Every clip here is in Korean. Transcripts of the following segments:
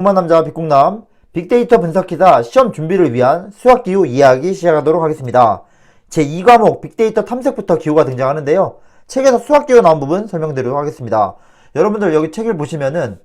남자 빅공남 빅데이터 분석기사 시험 준비를 위한 수학기후 이야기 시작하도록 하겠습니다. 제2과목 빅데이터 탐색부터 기호가 등장하는데요. 책에서 수학기호 나온 부분 설명드리도록 하겠습니다. 여러분들 여기 책을 보시면은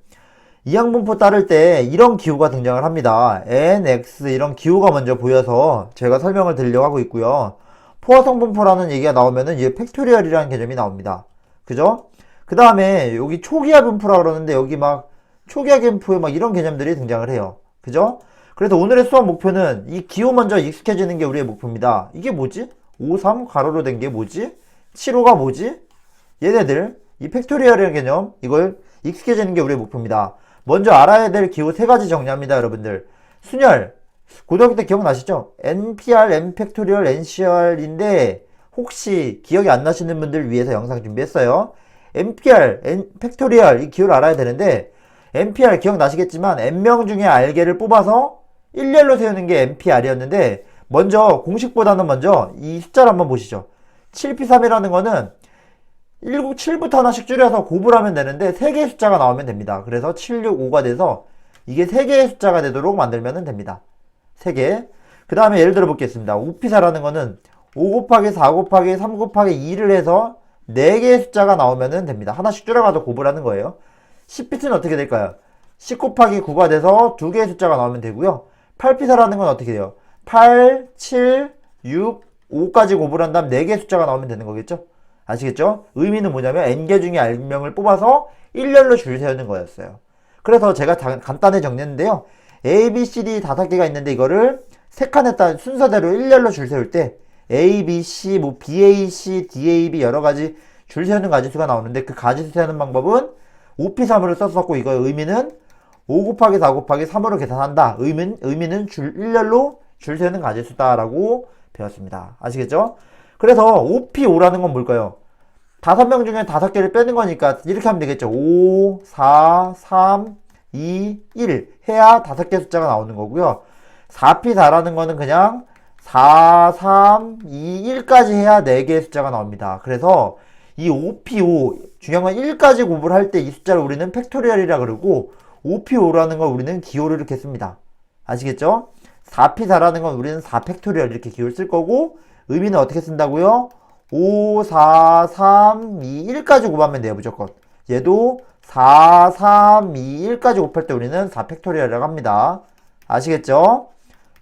이항분포 따를 때 이런 기호가 등장을 합니다. n, x 이런 기호가 먼저 보여서 제가 설명을 드리려고 하고 있고요. 포화성분포라는 얘기가 나오면은 이제 팩토리얼이라는 개념이 나옵니다. 그죠? 그 다음에 여기 초기화 분포라 그러는데 여기 막 초기화 분포에 막 이런 개념들이 등장을 해요. 그죠? 그래서 오늘의 수학 목표는 이 기호 먼저 익숙해지는 게 우리의 목표입니다. 이게 뭐지? 5, 3 가로로 된 게 뭐지? 7, 5가 뭐지? 얘네들 이 팩토리얼이라는 개념 이걸 익숙해지는 게 우리의 목표입니다. 먼저 알아야 될 기호 세 가지 정리합니다. 여러분들 순열 고등학교 때 기억나시죠? NPR, N팩토리얼, NCR인데 혹시 기억이 안 나시는 분들 위해서 영상 준비했어요. NPR, N팩토리얼 이 기호를 알아야 되는데 NPR 기억나시겠지만 N명 중에 R개를 뽑아서 일렬로 세우는 게 NPR이었는데 먼저 공식보다는 먼저 이 숫자를 한번 보시죠. 7P3이라는 거는 7부터 하나씩 줄여서 곱을 하면 되는데 3개의 숫자가 나오면 됩니다. 그래서 7, 6, 5가 돼서 이게 3개의 숫자가 되도록 만들면 됩니다. 3개. 그 다음에 예를 들어 보겠습니다. 5P4라는 거는 5 곱하기 4 곱하기 3 곱하기 2를 해서 4개의 숫자가 나오면 됩니다. 하나씩 줄여가서 곱을 하는 거예요. 10P는 어떻게 될까요? 10 곱하기 9가 돼서 2개의 숫자가 나오면 되고요. 8P4라는 건 어떻게 돼요? 8, 7, 6, 5까지 곱을 한 다음 4개의 숫자가 나오면 되는 거겠죠? 아시겠죠? 의미는 뭐냐면 n개 중에 r명을 뽑아서 일렬로 줄 세우는 거였어요. 그래서 제가 간단히 정리했는데요. A, B, C, D 5개가 있는데 이거를 세 칸에 따라 순서대로 일렬로 줄 세울 때 A, B, C, 뭐 B, A, C, D, A, B 여러가지 줄 세우는 가지수가 나오는데 그 가지수 세우는 방법은 5P3으로 썼었고 이거 의미는 5 곱하기 4 곱하기 3으로 계산한다. 의미는 일렬로 줄 세우는 가지수다라고 배웠습니다. 아시겠죠? 그래서 5P5라는 건 뭘까요? 5명 중에 5개를 빼는 거니까 이렇게 하면 되겠죠. 5, 4, 3, 2, 1 해야 5개 숫자가 나오는 거고요. 4P4라는 거는 그냥 4, 3, 2, 1까지 해야 4개의 숫자가 나옵니다. 그래서 이 5P5 중요한 건 1까지 곱을 할 때 이 숫자를 우리는 팩토리얼이라 그러고 5P5라는 걸 우리는 기호를 이렇게 씁니다. 아시겠죠? 4P4라는 건 우리는 4팩토리얼 이렇게 기호를 쓸 거고 의미는 어떻게 쓴다고요? 5, 4, 3, 2, 1까지 곱하면 돼요, 무조건. 얘도 4, 3, 2, 1까지 곱할 때 우리는 4팩토리얼이라고 합니다. 아시겠죠?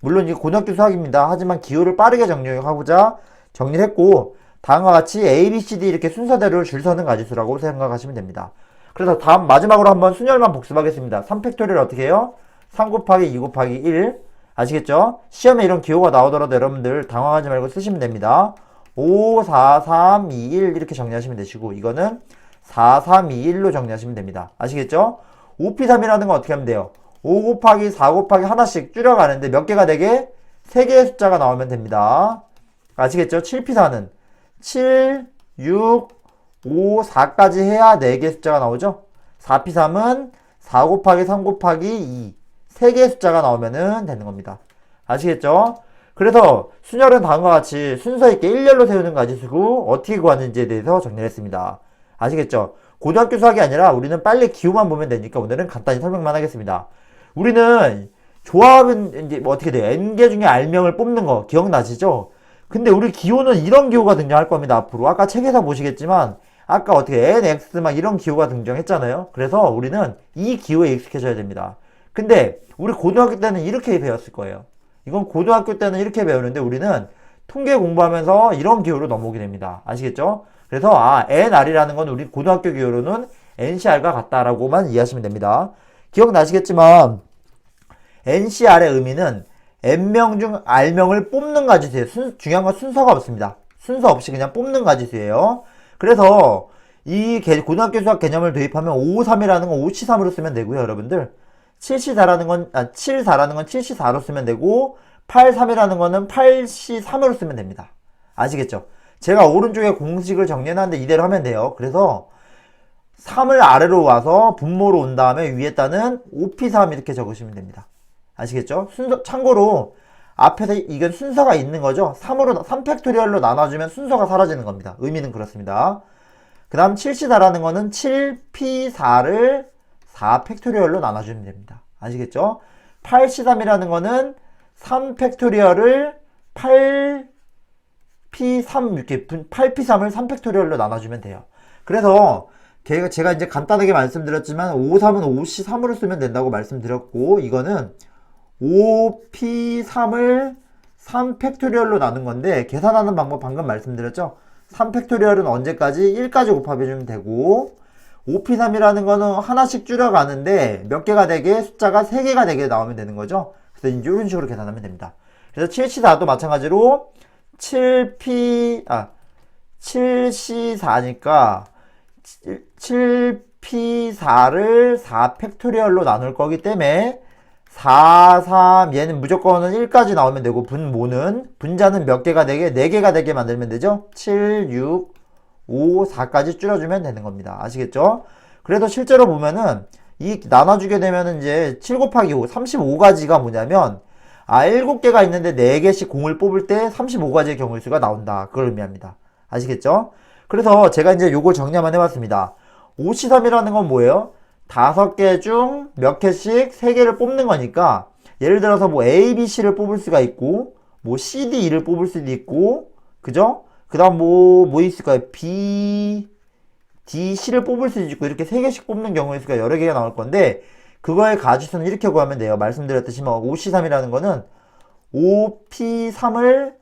물론 이게 고등학교 수학입니다. 하지만 기호를 빠르게 정리하고자 정리를 했고, 다음과 같이 A, B, C, D 이렇게 순서대로 줄 서는 가지수라고 생각하시면 됩니다. 그래서 다음 마지막으로 한번 순열만 복습하겠습니다. 3팩토리얼 어떻게 해요? 3 곱하기 2 곱하기 1. 아시겠죠? 시험에 이런 기호가 나오더라도 여러분들 당황하지 말고 쓰시면 됩니다. 5, 4, 3, 2, 1 이렇게 정리하시면 되시고 이거는 4, 3, 2, 1로 정리하시면 됩니다. 아시겠죠? 5P3이라는 건 어떻게 하면 돼요? 5 곱하기 4 곱하기 하나씩 줄여가는데 몇 개가 되게? 3개의 숫자가 나오면 됩니다. 아시겠죠? 7P4는 7, 6, 5, 4까지 해야 4개의 숫자가 나오죠? 4P3은 4 곱하기 3 곱하기 2 3개의 숫자가 나오면 되는 겁니다. 아시겠죠? 그래서 순열은 다음과 같이 순서 있게 일렬로 세우는 가지수고 어떻게 구하는지에 대해서 정리를 했습니다. 아시겠죠? 고등학교 수학이 아니라 우리는 빨리 기호만 보면 되니까 오늘은 간단히 설명만 하겠습니다. 우리는 조합은 이제 뭐 어떻게 돼요? n개 중에 r명을 뽑는 거 기억나시죠? 근데 우리 기호는 이런 기호가 등장할 겁니다. 앞으로 아까 책에서 보시겠지만 아까 어떻게 n, x 막 이런 기호가 등장했잖아요. 그래서 우리는 이 기호에 익숙해져야 됩니다. 근데 우리 고등학교 때는 이렇게 배웠을 거예요. 이건 고등학교 때는 이렇게 배우는데 우리는 통계 공부하면서 이런 기호로 넘어오게 됩니다. 아시겠죠? 그래서 NR이라는 건 우리 고등학교 기호로는 NCR과 같다라고만 이해하시면 됩니다. 기억나시겠지만 NCR의 의미는 N명 중 R명을 뽑는 가지수예요. 중요한 건 순서가 없습니다. 순서 없이 그냥 뽑는 가지수예요. 그래서 이 고등학교 수학 개념을 도입하면 553이라는 건 5C3으로 쓰면 되고요, 여러분들. 7C4라는 건 7C4로 쓰면 되고 83이라는 거는 8C3으로 쓰면 됩니다. 아시겠죠? 제가 오른쪽에 공식을 정리해놨는데 이대로 하면 돼요. 그래서 3을 아래로 와서 분모로 온 다음에 위에다는 5P3 이렇게 적으시면 됩니다. 아시겠죠? 참고로 앞에서 이건 순서가 있는 거죠. 3팩토리얼로 나눠주면 순서가 사라지는 겁니다. 의미는 그렇습니다. 그 다음 7C4라는 거는 7P4를 4팩토리얼로 나눠주면 됩니다. 아시겠죠? 8C3이라는 거는 3팩토리얼을 8P3 이렇게 8P3을 3팩토리얼로 나눠주면 돼요. 그래서 제가 이제 간단하게 말씀드렸지만 5,3은 5C3으로 쓰면 된다고 말씀드렸고, 이거는 5P3을 3팩토리얼로 나눈 건데, 계산하는 방법 방금 말씀드렸죠? 3팩토리얼은 언제까지? 1까지 곱합해주면 되고, 5P3이라는 거는 하나씩 줄여가는데 몇 개가 되게, 숫자가 3개가 되게 나오면 되는 거죠. 그래서 이런 식으로 계산하면 됩니다. 그래서 7C4도 마찬가지로 7C4니까 7P4를 4팩토리얼로 나눌 거기 때문에 4, 3, 얘는 무조건은 1까지 나오면 되고, 분자는 몇 개가 되게? 4개가 되게 만들면 되죠? 7, 6, 5, 4까지 줄여주면 되는 겁니다. 아시겠죠? 그래도 실제로 보면은, 이 나눠주게 되면은 이제 7 곱하기 5, 35가지가 뭐냐면, 7개가 있는데 4개씩 공을 뽑을 때 35가지의 경우의 수가 나온다. 그걸 의미합니다. 아시겠죠? 그래서 제가 이제 요걸 정리 한번 해봤습니다. 5C3이라는 건 뭐예요? 5개 중 몇 개씩 3개를 뽑는 거니까, 예를 들어서 뭐 A, B, C를 뽑을 수가 있고, 뭐 C, D, E를 뽑을 수도 있고, 그죠? 그 다음 뭐 있을까요? B, D, C를 뽑을 수도 있고, 이렇게 3개씩 뽑는 경우의 수가 여러 개가 나올 건데, 그거의 가지수는 이렇게 구하면 돼요. 말씀드렸듯이 뭐 5C3이라는 거는 5P3을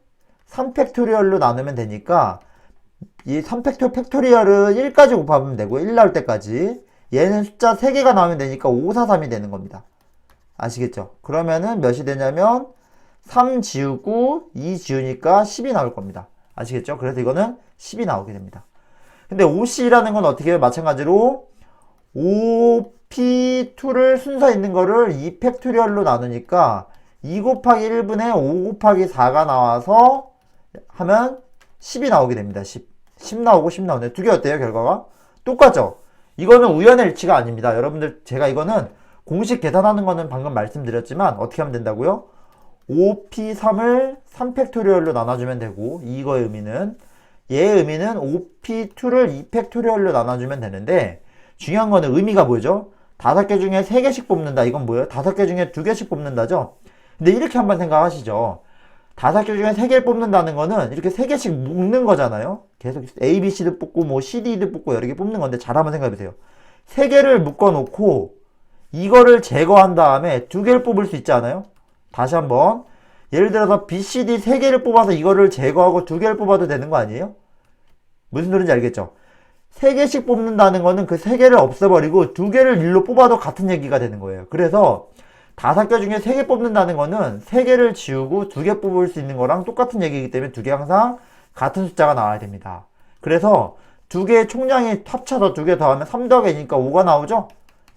3팩토리얼로 나누면 되니까, 이 3팩토리얼은 1까지 곱하면 되고, 1 나올 때까지. 얘는 숫자 3개가 나오면 되니까 543이 되는 겁니다. 아시겠죠? 그러면은 몇이 되냐면 3 지우고 2 지우니까 10이 나올 겁니다. 아시겠죠? 그래서 이거는 10이 나오게 됩니다. 근데 5C라는 건 어떻게 해요? 마찬가지로 5P2를 순서 있는 거를 2팩토리얼로 나누니까 2 곱하기 1분의 5 곱하기 4가 나와서 하면 10이 나오게 됩니다. 10 나오고 10 나오네. 두 개 어때요? 결과가? 똑같죠? 이거는 우연의 일치가 아닙니다. 여러분들, 제가 이거는 공식 계산하는 거는 방금 말씀드렸지만 어떻게 하면 된다고요? 5P3을 3팩토리얼로 나눠주면 되고, 이거의 의미는, 얘의 의미는 5P2를 2팩토리얼로 나눠주면 되는데, 중요한 거는 의미가 뭐죠? 5개 중에 3개씩 뽑는다. 이건 뭐예요? 5개 중에 2개씩 뽑는다죠? 근데 이렇게 한번 생각하시죠. 5개 중에 3개를 뽑는다는 거는 이렇게 3개씩 묶는 거잖아요. 계속 A, B, C도 뽑고 뭐 C, D도 뽑고 여러 개 뽑는 건데, 잘 한번 생각해보세요. 3개를 묶어놓고 이거를 제거한 다음에 2개를 뽑을 수 있지 않아요? 다시 한번, 예를 들어서 B, C, D 3개를 뽑아서 이거를 제거하고 2개를 뽑아도 되는 거 아니에요? 무슨 소리인지 알겠죠? 3개씩 뽑는다는 거는 그 3개를 없애버리고 2개를 일로 뽑아도 같은 얘기가 되는 거예요. 그래서 5개 중에 3개 뽑는다는 거는 3개를 지우고 2개 뽑을 수 있는 거랑 똑같은 얘기이기 때문에 2개 항상 같은 숫자가 나와야 됩니다. 그래서 2개의 총량이 합쳐서 2개 더하면 3 더하기 2니까 5가 나오죠?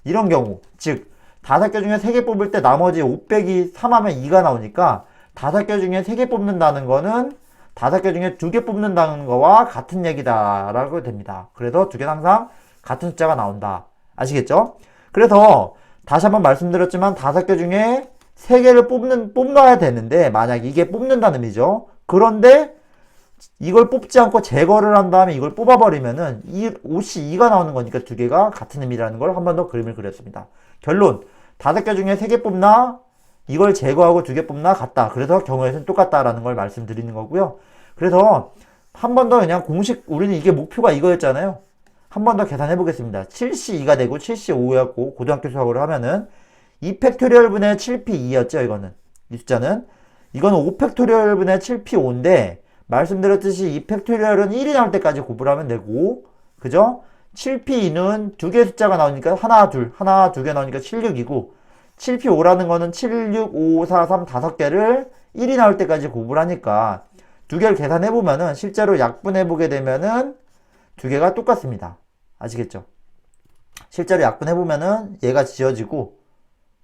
이런 경우, 즉 5개 중에 3개 뽑을 때 나머지 5 빼기 3 하면 2가 나오니까 5개 중에 3개 뽑는다는 거는 5개 중에 2개 뽑는다는 거와 같은 얘기다 라고 됩니다. 그래서 2개는 항상 같은 숫자가 나온다. 아시겠죠? 그래서 다시 한번 말씀드렸지만 5개 중에 3개를 뽑아야 되는데, 만약 이게 뽑는다는 의미죠. 그런데 이걸 뽑지 않고 제거를 한 다음에 이걸 뽑아버리면은 이 옷이 2가 나오는 거니까 2개가 같은 의미라는 걸 한 번 더 그림을 그렸습니다. 결론, 5개 중에 3개 뽑나 이걸 제거하고 2개 뽑나 같다. 그래서 경우의 수는 똑같다라는 걸 말씀드리는 거고요. 그래서 한 번 더 그냥 공식, 우리는 이게 목표가 이거였잖아요. 한 번 더 계산해 보겠습니다. 7C2가 되고 7C5였고, 고등학교 수학으로 하면은 2팩토리얼 분의 7P2였죠. 이거는, 이 숫자는. 이거는 5팩토리얼 분의 7P5인데, 말씀드렸듯이 2팩토리얼은 1이 나올 때까지 곱을 하면 되고, 그죠? 7P2는 2개의 숫자가 나오니까 하나, 둘, 하나, 2개 나오니까 7, 6이고, 7P5라는 거는 7, 6, 5, 4, 3, 5개를 1이 나올 때까지 곱을 하니까 2개를 계산해 보면은 실제로 약분해 보게 되면은 2개가 똑같습니다. 아시겠죠? 실제로 약분해 보면은 얘가 지워지고,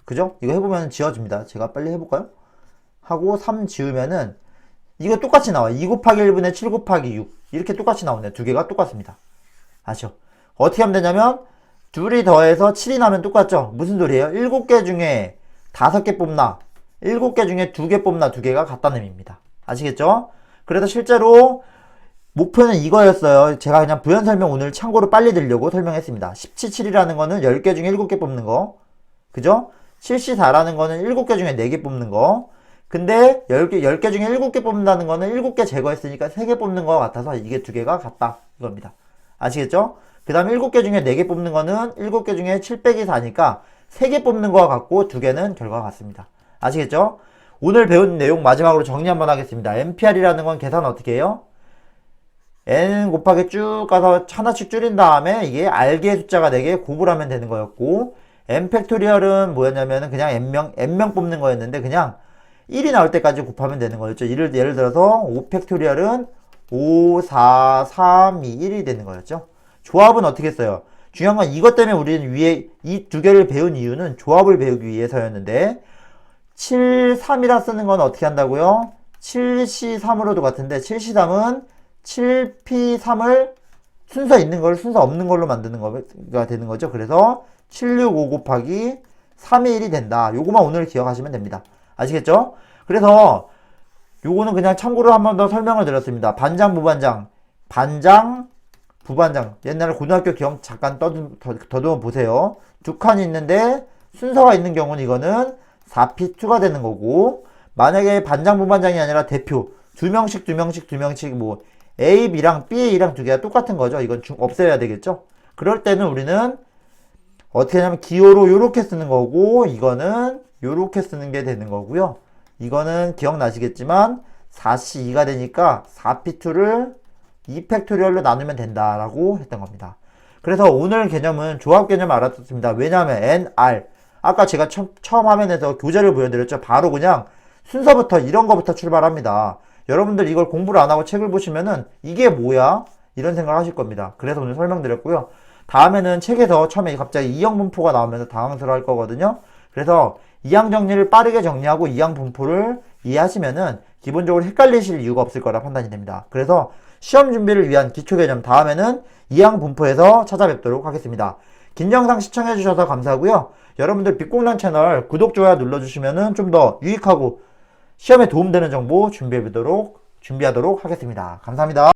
그죠? 이거 해보면 지워집니다. 제가 빨리 해볼까요? 하고 3 지우면은 이거 똑같이 나와요. 2 곱하기 1분의 7 곱하기 6 이렇게 똑같이 나오네요. 2개가 똑같습니다. 아시죠? 어떻게 하면 되냐면 둘이 더해서 7이 나면 똑같죠? 무슨 소리예요? 7개 중에 5개 뽑나 7개 중에 2개 뽑나 2개가 같다는 의미입니다. 아시겠죠? 그래서 실제로 목표는 이거였어요. 제가 그냥 부연 설명 오늘 참고로 빨리 드리려고 설명했습니다. 17, 7이라는 거는 10개 중에 7개 뽑는 거. 그죠? 7C4라는 거는 7개 중에 4개 뽑는 거. 근데 10개 중에 7개 뽑는다는 거는 7개 제거했으니까 3개 뽑는 거 같아서 이게 2개가 같다. 이겁니다. 아시겠죠? 그 다음 7개 중에 4개 뽑는 거는 7개 중에 7 빼기 4니까 3개 뽑는 거와 같고 2개는 결과가 같습니다. 아시겠죠? 오늘 배운 내용 마지막으로 정리 한번 하겠습니다. MPR이라는 건 계산 어떻게 해요? n 곱하기 쭉 가서 하나씩 줄인 다음에 이게 알기의 숫자가 4개 곱을 하면 되는 거였고, n 팩토리얼은 뭐였냐면은 그냥 n명 뽑는 거였는데 그냥 1이 나올 때까지 곱하면 되는 거였죠. 예를 들어서 5 팩토리얼은 5, 4, 3, 2, 1이 되는 거였죠. 조합은 어떻게 했어요? 중요한 건 이것 때문에 우리는 위에 이 2개를 배운 이유는 조합을 배우기 위해서였는데, 7, 3이라 쓰는 건 어떻게 한다고요? 7C3으로도 같은데 7C3은 7P3을 순서 있는 걸 순서 없는 걸로 만드는 거가 되는 거죠. 그래서 765 곱하기 3의 1이 된다. 요거만 오늘 기억하시면 됩니다. 아시겠죠? 그래서 요거는 그냥 참고로 한 번 더 설명을 드렸습니다. 반장, 부반장, 반장, 부반장. 옛날에 고등학교 기억 잠깐 더듬어 보세요. 두 칸이 있는데 순서가 있는 경우는 이거는 4P2가 되는 거고, 만약에 반장, 부반장이 아니라 대표 두 명씩 뭐 A, B랑 B, A랑 두 개가 똑같은 거죠. 이건 없애야 되겠죠. 그럴 때는 우리는 어떻게 하냐면 기호로 요렇게 쓰는 거고, 이거는 요렇게 쓰는 게 되는 거고요. 이거는 기억나시겠지만 4C2가 되니까 4P2를 2팩토리얼로 나누면 된다라고 했던 겁니다. 그래서 오늘 개념은 조합 개념 알아듣습니다. 왜냐하면 NR 아까 제가 처음 화면에서 교재를 보여드렸죠. 바로 그냥 순서부터 이런 거부터 출발합니다. 여러분들 이걸 공부를 안 하고 책을 보시면은 이게 뭐야? 이런 생각을 하실 겁니다. 그래서 오늘 설명드렸고요. 다음에는 책에서 처음에 갑자기 이항 분포가 나오면서 당황스러워 할 거거든요. 그래서 이항 정리를 빠르게 정리하고 이항 분포를 이해하시면은 기본적으로 헷갈리실 이유가 없을 거라 판단이 됩니다. 그래서 시험 준비를 위한 기초 개념 다음에는 이항 분포에서 찾아뵙도록 하겠습니다. 긴 영상 시청해주셔서 감사하고요. 여러분들 빛공란 채널 구독, 좋아요 눌러주시면은 좀 더 유익하고 시험에 도움되는 정보 준비하도록 하겠습니다. 감사합니다.